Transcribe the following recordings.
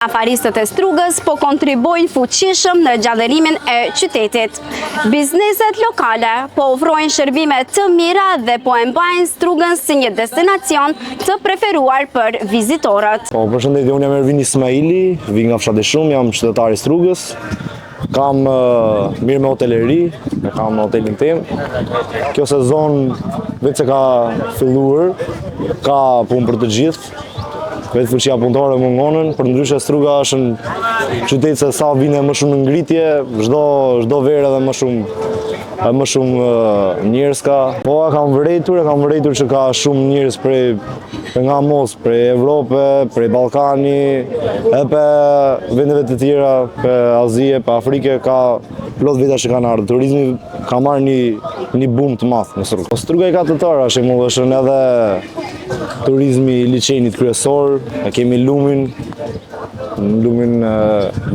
Afaristët e Strugës po kontribuojnë fuqishëm në gjallërimin e qytetit. Bizneset lokale po ofrojnë shërbime të mira dhe po e mbajnë Strugën si një destinacion të preferuar për vizitorët. Përshëndetje, unë jam Ervin Ismaili, vi nga fshati Shumë, jam qytetar i Strugës. Kam mirë me hoteleri, kam hotelin tim. Kjo sezon vetë se ka filluar, ka punë për të gjithë. Vetë fuqia punëtore mungonën, për ndryshe Struga është në qytet se sa vine më shumë në ngritje, çdo verë edhe më shumë njerëz ka. Po e kam vërejtur që ka shumë njerëz prej nga mos, prej Evrope, prej Ballkani, edhe për vendeve të tjera, për Azie, për Afrike, ka plot veta që kanë ardhur. Turizmi ka marrë një boom të madh në Strugë. Struga i ka të tëra, shembull, është edhe turizmi i liçenit kryesor, e kemi lumin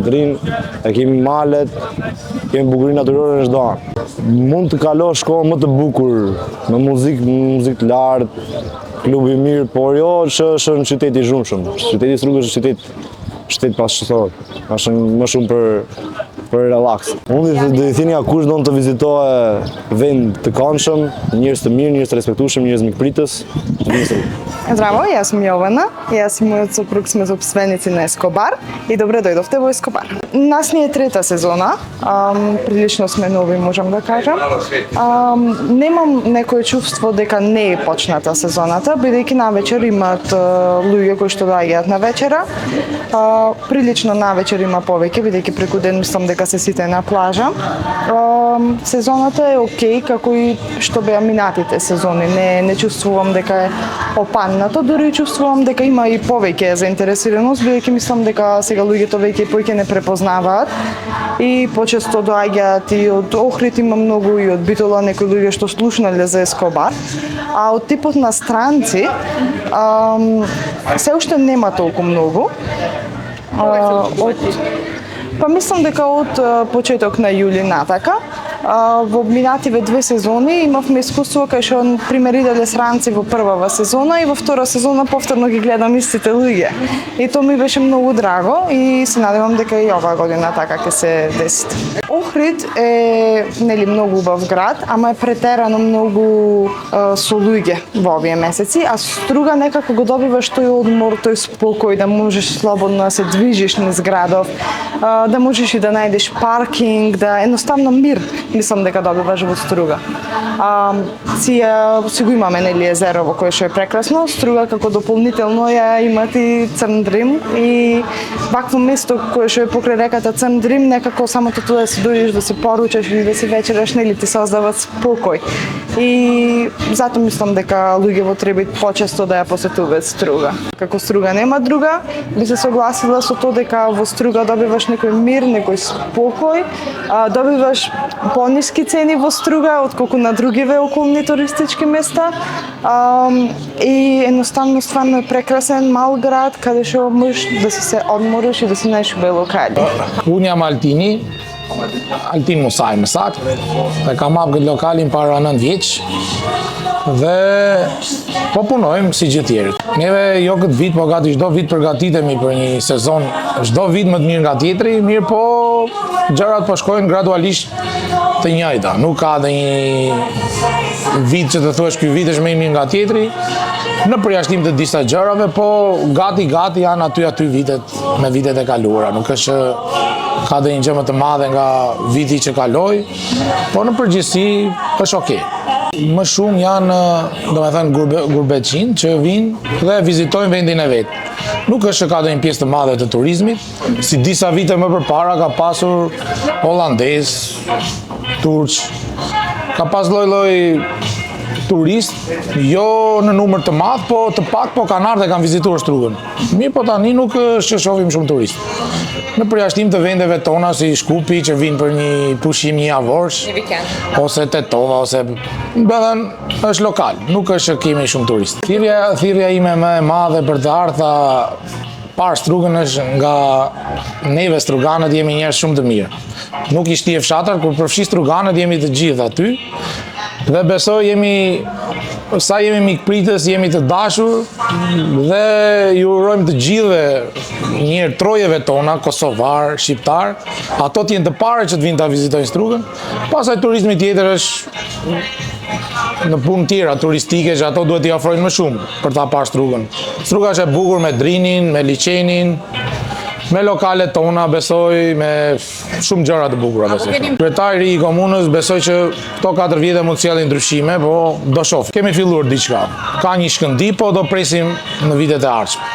drin, e kemi malet, kemi bukurinë natyrore në çdo anë. Mund të kalosh kohë më të bukur me muzikë të lartë, klubi mirë, por jo që është në qytet i zhurmshëm. Qyteti i Strugës është qytet pasqyror, është më shumë për relaks. Unë do i thini kush do të vizitoje vend të këndshëm, njerëz të mirë, njerëz të respektueshëm, njerëz mikpritës. Здраво, јас сум Јована, јас и мојот сопруг сме собственици на Ескобар и добре дојдовте во Ескобар. Нас ни е трета сезона, прилично сме нови, можам да кажам. Немам некое чувство дека не е почната сезоната, бидејќи навечер имаат луѓе кои што доаѓаат на вечера. Прилично навечер има повеќе, бидејќи преку ден мислам дека се сите на плажа. Сезоната е окей, како и што беа минатите сезони. Не чувствувам дека е опаднато, дури чувствувам дека има и повеќе заинтересираност, бидејќи мислам дека сега луѓето веќе повеќе не препознаваат и почесто доаѓаат и од Охрид има многу и од Битола некои луѓе што слушнале за Ескобар, а од типот на странци се уште нема толку многу. Па мислам дека од почеток на јули натака, во минативе 2 сезони имавме искуство кај што пример иделе сранци во првава сезона и во втора сезона повторно ги гледам истите луѓе. И тоа ми беше многу драго и се надевам дека и оваа година така ќе се деси. Охрид е многу убав град, ама е претерано многу со луѓе во овие месеци, а Струга некако го добиваш тој одмор, тој спокој, да можеш слободно да се движиш низ градов, да можеш и да најдеш паркинг, да едноставно мир, мислам дека добиваш во Струга. Си го имаме езеро во кое што е прекрасно, Струга како дополнително ја имат и Црн Дрим и вакво место кое што е покрај реката Црн Дрим, некако самото тоа да си дојдеш да се поручаш или да си вечераш, ти создават спокој. И затоа мислам дека луѓе во Требит почесто да ја посетуваат Струга. Како Струга нема друга, би се согласила со тоа дека во Струга добиваш некој мир, некој спокој, добиваш пониски цени во Струга отколку на другиве околни туристички места. И едноставно стварно е прекрасен мал град каде што можеш да си се одмориш и да си најдеш убави локали. Unë jam Altin Musaj më saktë, dhe kam hapë këtë lokalin para 9 vjeç dhe po punojmë si gjithë tjerët. Neve jo këtë vit, po gati çdo vit përgatitemi për një sezon, çdo vit më të mirë nga tjetri, mirë po gjërat po shkojnë gradualisht të njëjta. Nuk ka dhe një vit që të thuash ky vit është më i mirë nga tjetri, në përjashtim të disa gjërave, po gati janë aty vitet me vitet e kaluara. Nuk është që ka dhe një gjë më të madhe nga viti që kaloi, po në përgjithësi është okej. Më shumë janë, gurbetçin që vinë dhe vizitojnë vendin e vet. Nuk është që ka dhe një pjesë të madhe të turizmit, si disa vite më përpara ka pasur holandez, turq, ka pas lloj turist, jo në numër të madh, po të pak, po kanë ardhur dhe kanë vizituar Strugën. Mirë, po tani nuk është që shohim shumë turist. Në përjashtim të vendeve tona si Shkupi që vinë për një pushim një javorsh, ose Tetova, ose bëhen është lokal, nuk është që kemi shumë turist. Thirrja ime më e madhe për të ardha parë Strugën është nga neve struganët jemi njerëz shumë të mirë. Nuk i shtie fshatar, kur përfshi struganët jemi të gjithë aty, dhe besoj jemi sa jemi mikpritës, jemi të dashur dhe ju urojmë të gjithëve mirë trojeve tona, kosovar, shqiptar, ato të jenë të parë që të vinë ta vizitojnë Strugën. Pastaj turizmi tjetër është në punë tjera turistike që ato duhet t'i ofrojnë më shumë për ta parë Strugën. Struga është e bukur me drinin, me liçenin, me lokalet tona, besoj, me shumë gjëra të bukura, besoj. Kryetari i komunës besoj që këto 4 vite mund të sjellin ndryshime, po do shoh. Kemi filluar diçka. Ka një shkëndij, po do presim në vitet e ardhshme.